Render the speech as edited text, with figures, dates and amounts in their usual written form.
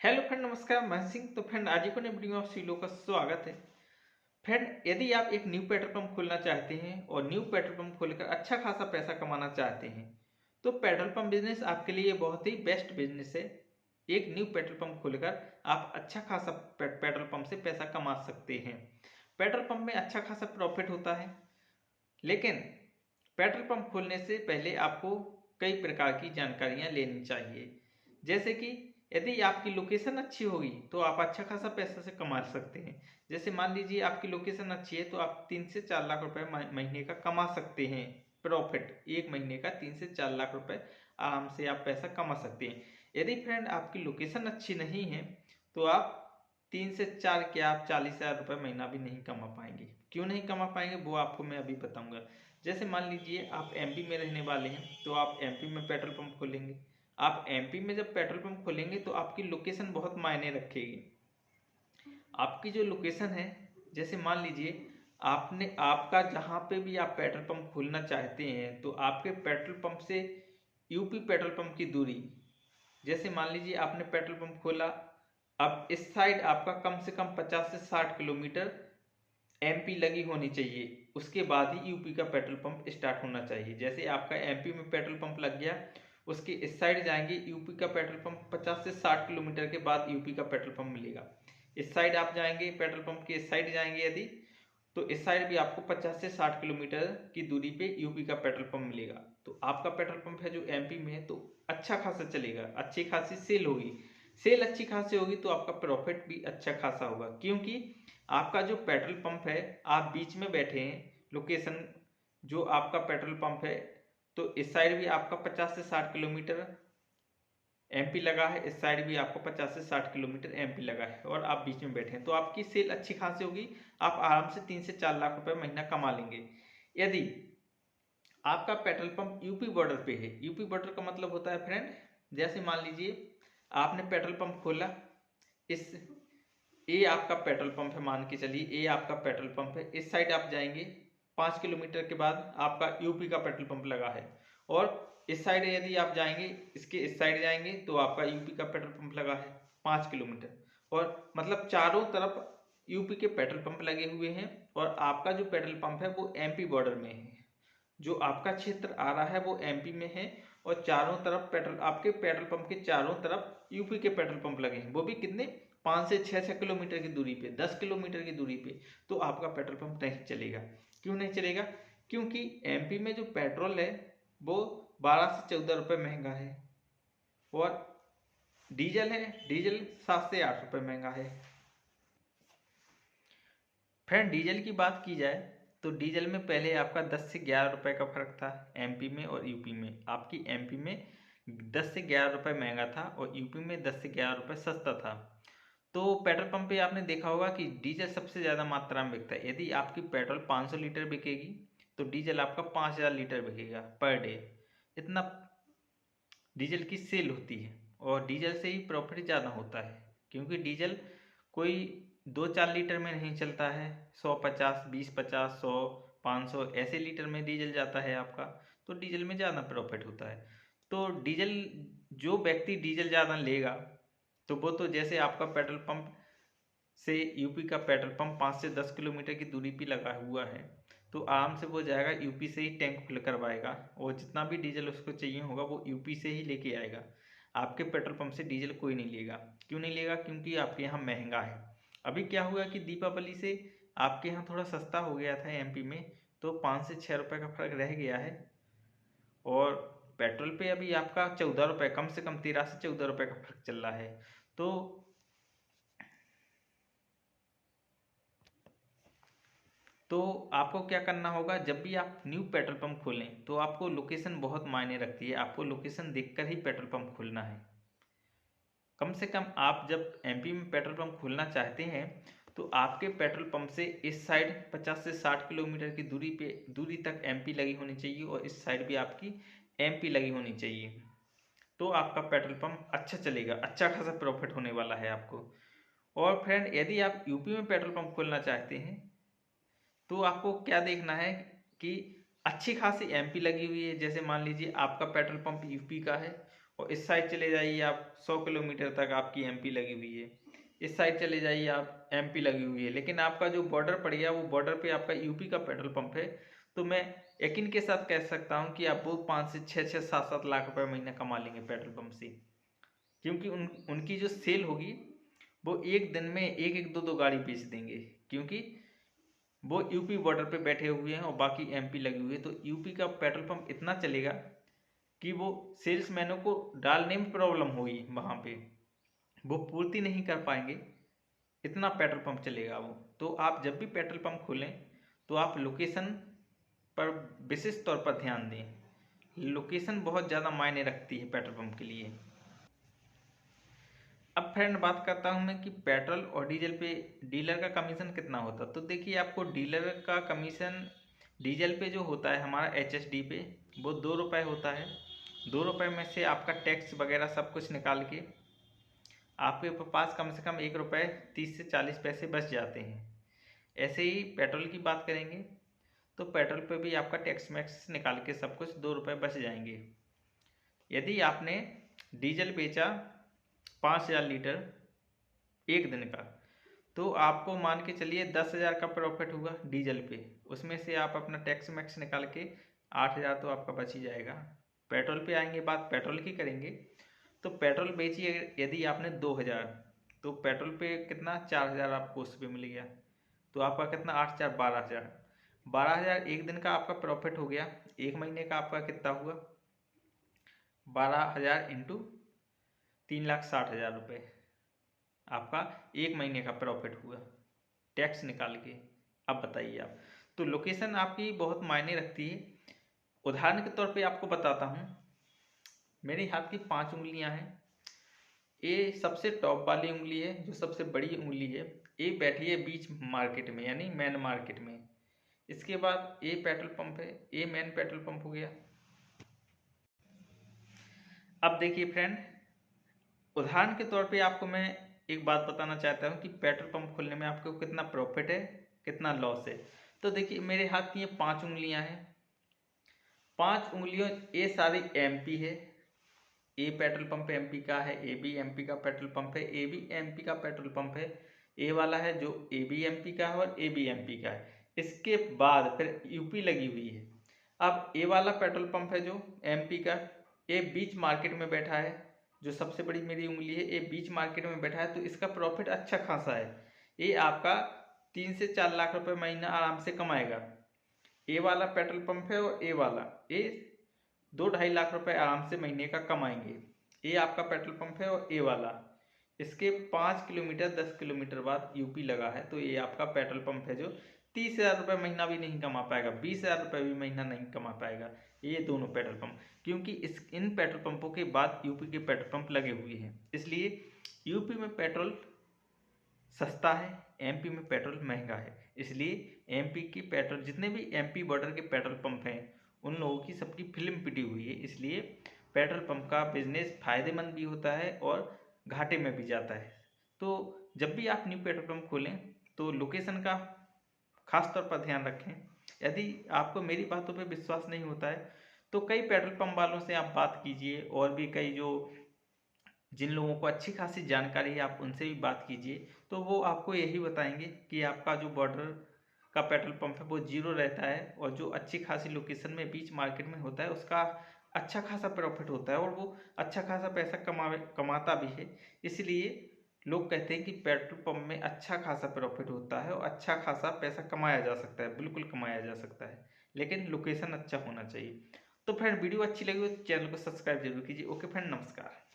Hello friend, नमस्कार। मैं सिंह। तो फ्रेंड, आज को वीडियो में आप सभी लोगों का स्वागत है। फ्रेंड, यदि आप एक न्यू पेट्रोल पंप खोलना चाहते हैं और न्यू पेट्रोल पंप खोलकर अच्छा खासा पैसा कमाना चाहते हैं तो पेट्रोल पंप बिजनेस आपके लिए बहुत ही बेस्ट बिजनेस है। एक न्यू पेट्रोल पंप खोलकर आप अच्छा खासा पेट्रोल पंप से पैसा कमा सकते हैं। पेट्रोल पंप में अच्छा खासा प्रॉफिट होता है, लेकिन पेट्रोल पंप खोलने से पहले आपको कई प्रकार की जानकारियां लेनी चाहिए। जैसे कि यदि आपकी लोकेशन अच्छी होगी तो आप अच्छा खासा पैसा से कमा सकते हैं। जैसे मान लीजिए आपकी लोकेशन अच्छी है तो आप 3 से 4 लाख रुपए महीने का कमा सकते हैं। प्रॉफिट एक महीने का 3 से 4 लाख रुपए आराम से आप पैसा कमा सकते हैं। यदि फ्रेंड आपकी लोकेशन अच्छी नहीं है तो आप 3 से 4 क्या आप 40,000 रुपये महीना भी नहीं कमा पाएंगे। क्यों नहीं कमा पाएंगे वो आपको मैं अभी बताऊंगा। जैसे मान लीजिए आप एमपी में रहने वाले हैं तो आप एमपी में पेट्रोल पंप खोलेंगे। आप एमपी में जब पेट्रोल पंप खोलेंगे तो आपकी लोकेशन बहुत मायने रखेगी। आपकी जो लोकेशन है, जैसे मान लीजिए आपने आपका जहाँ पे भी आप पेट्रोल पंप खोलना चाहते हैं तो आपके पेट्रोल पंप से यूपी पेट्रोल पंप की दूरी, जैसे मान लीजिए आपने पेट्रोल पंप खोला, अब इस साइड आपका कम से कम 50 से 60 किलोमीटर एमपी लगी होनी चाहिए। उसके बाद ही यूपी का पेट्रोल पंप स्टार्ट होना चाहिए। जैसे आपका एमपी में पेट्रोल पंप लग गया, उसके इस साइड जाएंगे यूपी का पेट्रोल पंप 50 से 60 किलोमीटर के बाद यूपी का पेट्रोल पंप मिलेगा। इस साइड आप जाएंगे, पेट्रोल पंप के इस साइड जाएंगे यदि, तो इस साइड भी आपको 50 से 60 किलोमीटर की दूरी पे यूपी का पेट्रोल पंप मिलेगा। तो आपका पेट्रोल पंप है जो एमपी में है तो अच्छा खासा चलेगा, अच्छी खासी सेल होगी। सेल अच्छी खासी होगी तो आपका प्रॉफिट भी अच्छा खासा होगा, क्योंकि आपका जो पेट्रोल पंप है, आप बीच में बैठे हैं। लोकेशन जो आपका पेट्रोल पंप है तो इस साइड भी आपका 50 से 60 किलोमीटर एमपी लगा है, इस साइड भी आपको 50 से 60 किलोमीटर एमपी लगा है और आप बीच में बैठे हैं तो आपकी सेल अच्छी खासी होगी। आप आराम से 3 से 4 लाख रुपए महीना कमा लेंगे। यदि आपका पेट्रोल पंप यूपी बॉर्डर पे है, यूपी बॉर्डर का मतलब होता है फ्रेंड, जैसे मान लीजिए आपने पेट्रोल पंप खोला, इस ए आपका पेट्रोल पंप है, मान के चलिए ए आपका पेट्रोल पंप है। इस साइड आप जाएंगे, 5 किलोमीटर के बाद आपका यूपी का पेट्रोल पंप लगा है। और इस साइड यदि आप जाएंगे, इसके इस साइड जाएंगे तो आपका यूपी का पेट्रोल पंप लगा है 5 किलोमीटर। और मतलब चारों तरफ यूपी के पेट्रोल पंप लगे हुए हैं और आपका जो पेट्रोल पंप है वो एमपी बॉर्डर में है। जो आपका क्षेत्र आ रहा है वो एमपी में है और चारों तरफ पेट्रोल, आपके पेट्रोल पंप के चारों तरफ यूपी के पेट्रोल पंप लगे हैं, वो भी कितने, 5 से 6 किलोमीटर की दूरी पे, 10 किलोमीटर की दूरी पे। तो आपका पेट्रोल पंप नहीं चलेगा। क्यों नहीं चलेगा? क्योंकि एमपी में जो पेट्रोल है वो 12 से 14 रुपये महंगा है और डीजल है, डीजल 7 से 8 रुपये महंगा है। फ्रेंड, डीजल की बात की जाए तो डीजल में पहले आपका 10 से 11 रुपए का फर्क था एमपी में और यूपी में। आपकी एमपी में 10 से 11 रुपए महंगा था और यूपी में 10 से 11 रुपए सस्ता था। तो पेट्रोल पंप पे आपने देखा होगा कि डीजल सबसे ज़्यादा मात्रा में बिकता है। यदि आपकी पेट्रोल 500 लीटर बिकेगी तो डीजल आपका 5000 लीटर बिकेगा पर डे। इतना डीजल की सेल होती है और डीजल से ही प्रॉफिट ज़्यादा होता है, क्योंकि डीजल कोई 2-4 लीटर में नहीं चलता है। 150, 20-50, 100-500 ऐसे लीटर में डीजल जाता है आपका, तो डीजल में ज़्यादा प्रॉफिट होता है। तो डीजल, जो व्यक्ति डीजल ज़्यादा लेगा तो वो तो जैसे आपका पेट्रोल पंप से यूपी का पेट्रोल पंप 5 से 10 किलोमीटर की दूरी पे लगा हुआ है तो आराम से वो जाएगा यूपी से ही टैंक फिल करवाएगा और जितना भी डीजल उसको चाहिए होगा वो यूपी से ही लेके आएगा। आपके पेट्रोल पंप से डीजल कोई नहीं लेगा। क्यों नहीं लेगा? क्योंकि आपके यहाँ महंगा है। अभी क्या हुआ कि दीपावली से आपके यहाँ थोड़ा सस्ता हो गया था एमपी में, तो 5 से 6 रुपये का फर्क रह गया है। और पेट्रोल पे अभी आपका 14 रुपये, कम से कम 13 से 14 रुपये का फर्क चल रहा है। तो तो आपको क्या करना होगा, जब भी आप न्यू पेट्रोल पंप खोलें तो आपको लोकेशन बहुत मायने रखती है। आपको लोकेशन देखकर ही पेट्रोल पंप खोलना है। कम से कम आप जब एमपी में पेट्रोल पंप खोलना चाहते हैं तो आपके पेट्रोल पंप से इस साइड 50 से 60 किलोमीटर की दूरी तक एमपी लगी होनी चाहिए और इस साइड भी आपकी एमपी लगी होनी चाहिए। तो आपका पेट्रोल पंप अच्छा चलेगा, अच्छा खासा प्रॉफिट होने वाला है आपको। और फ्रेंड, यदि आप यूपी में पेट्रोल पंप खोलना चाहते हैं तो आपको क्या देखना है कि अच्छी खासी एमपी लगी हुई है। जैसे मान लीजिए आपका पेट्रोल पंप यूपी का है और इस साइड चले जाइए आप 100 किलोमीटर तक आपकी एमपी लगी हुई है, इस साइड चले जाइए आप एमपी लगी हुई है, लेकिन आपका जो बॉर्डर पड़ गया वो बॉर्डर पे आपका यूपी का पेट्रोल पंप है। तो मैं यकीन के साथ कह सकता हूँ कि आप वो 5 से 6 7 लाख रुपए महीना कमा लेंगे पेट्रोल पंप से, क्योंकि उनकी जो सेल होगी वो एक दिन में एक एक दो दो गाड़ी बेच देंगे, क्योंकि वो यूपी बॉर्डर पे बैठे हुए हैं और बाकी एमपी लगी हुई है। तो यूपी का पेट्रोल पंप इतना चलेगा कि वो सेल्समैनों को डालने में प्रॉब्लम होगी, वहाँ पे वो पूर्ति नहीं कर पाएंगे, इतना पेट्रोल पंप चलेगा वो। तो आप जब भी पेट्रोल पंप खोलें तो आप लोकेशन पर विशेष तौर पर ध्यान दें, लोकेशन बहुत ज़्यादा मायने रखती है पेट्रोल पंप के लिए। अब फ्रेंड बात करता हूँ मैं कि पेट्रोल और डीजल पे डीलर का कमीशन कितना होता है। तो देखिए आपको डीलर का कमीशन डीजल पे जो होता है हमारा HSD पे वो 2 रुपये होता है। 2 रुपये में से आपका टैक्स वगैरह सब कुछ निकाल के आपके पास कम से कम 1 रुपये 30 से 40 पैसे बच जाते हैं। ऐसे ही पेट्रोल की बात करेंगे तो पेट्रोल पे भी आपका टैक्स मैक्स निकाल के सब कुछ 2 रुपये बच जाएंगे। यदि आपने डीजल बेचा 5000 लीटर एक दिन का, तो आपको मान के चलिए 10,000 का प्रॉफिट हुआ डीजल पे, उसमें से आप अपना टैक्स मैक्स निकाल के 8,000 तो आपका बच ही जाएगा। पेट्रोल पे आएंगे, बात पेट्रोल की करेंगे तो पेट्रोल बेचिए यदि आपने 2,000, तो पेट्रोल पे कितना 4,000 आपको उस पर मिल गया, तो आपका कितना 8,4 12,000। 12,000 एक दिन का आपका प्रॉफिट हो गया। एक महीने का आपका कितना हुआ 12,000 इंटू 3,60,000 रुपये आपका एक महीने का प्रॉफिट हुआ टैक्स निकाल के। अब बताइए आप, तो लोकेशन आपकी बहुत मायने रखती है। उदाहरण के तौर पे आपको बताता हूँ, मेरे हाथ की 5 उंगलियां हैं, ये सबसे टॉप वाली उंगली है जो सबसे बड़ी उंगली है, ये बैठी है बीच मार्केट में यानी मेन मार्केट में। इसके बाद ये पेट्रोल पंप है, ये मेन पेट्रोल पंप हो गया। अब देखिए फ्रेंड, उदाहरण के तौर पे आपको मैं एक बात बताना चाहता हूँ कि पेट्रोल पंप खोलने में आपको कितना प्रॉफिट है कितना लॉस है। तो देखिए मेरे हाथ की ये 5 उंगलियां हैं, 5 उंगलियों ये सारी एमपी है, ए पेट्रोल पंप एमपी का है, ए बी एमपी का पेट्रोल पंप है, ए बी एमपी का पेट्रोल पंप है, ए वाला है जो ए बी एमपी का है और ए बी एमपी का है। इसके बाद फिर यूपी लगी हुई है। अब ए वाला पेट्रोल पंप है जो एमपी का, ये बीच मार्केट में बैठा है, जो सबसे बड़ी मेरी उंगली है ये बीच मार्केट में बैठा है, तो इसका प्रॉफिट अच्छा खासा है। ये आपका 3 से 4 लाख रुपए महीना आराम से कमाएगा। ए वाला पेट्रोल पंप है और ए वाला, ये 2-2.5 लाख रुपए आराम से महीने का कमाएंगे। ये आपका पेट्रोल पंप है और ए वाला, इसके 5 किलोमीटर 10 किलोमीटर बाद यूपी लगा है, तो ये आपका पेट्रोल पंप है जो 30,000 रुपये महीना भी नहीं कमा पाएगा, 20,000 रुपये भी महीना नहीं कमा पाएगा ये दोनों पेट्रोल पंप, क्योंकि इन पेट्रोल पंपों के बाद यूपी के पेट्रोल पंप लगे हुए हैं। इसलिए यूपी में पेट्रोल सस्ता है, एमपी में पेट्रोल महंगा है। इसलिए एमपी की पेट्रोल, जितने भी एमपी बॉर्डर के पेट्रोल पंप हैं उन लोगों की सबकी फिल्म पिटी हुई है। इसलिए पेट्रोल पंप का बिजनेस फायदेमंद भी होता है और घाटे में भी जाता है। तो जब भी आप न्यू पेट्रोल पंप खोलें तो लोकेशन का खास तौर पर ध्यान रखें। यदि आपको मेरी बातों पे विश्वास नहीं होता है तो कई पेट्रोल पंप वालों से आप बात कीजिए, और भी कई जो जिन लोगों को अच्छी खासी जानकारी है आप उनसे भी बात कीजिए, तो वो आपको यही बताएंगे कि आपका जो बॉर्डर का पेट्रोल पंप है वो जीरो रहता है, और जो अच्छी खासी लोकेशन में बीच मार्केट में होता है उसका अच्छा खासा प्रॉफिट होता है और वो अच्छा खासा पैसा कमाता भी है। इसलिए लोग कहते हैं कि पेट्रोल पंप में अच्छा खासा प्रॉफिट होता है और अच्छा खासा पैसा कमाया जा सकता है, बिल्कुल कमाया जा सकता है, लेकिन लोकेशन अच्छा होना चाहिए। तो फ्रेंड वीडियो अच्छी लगी हो तो चैनल को सब्सक्राइब जरूर कीजिए। ओके फ्रेंड, नमस्कार।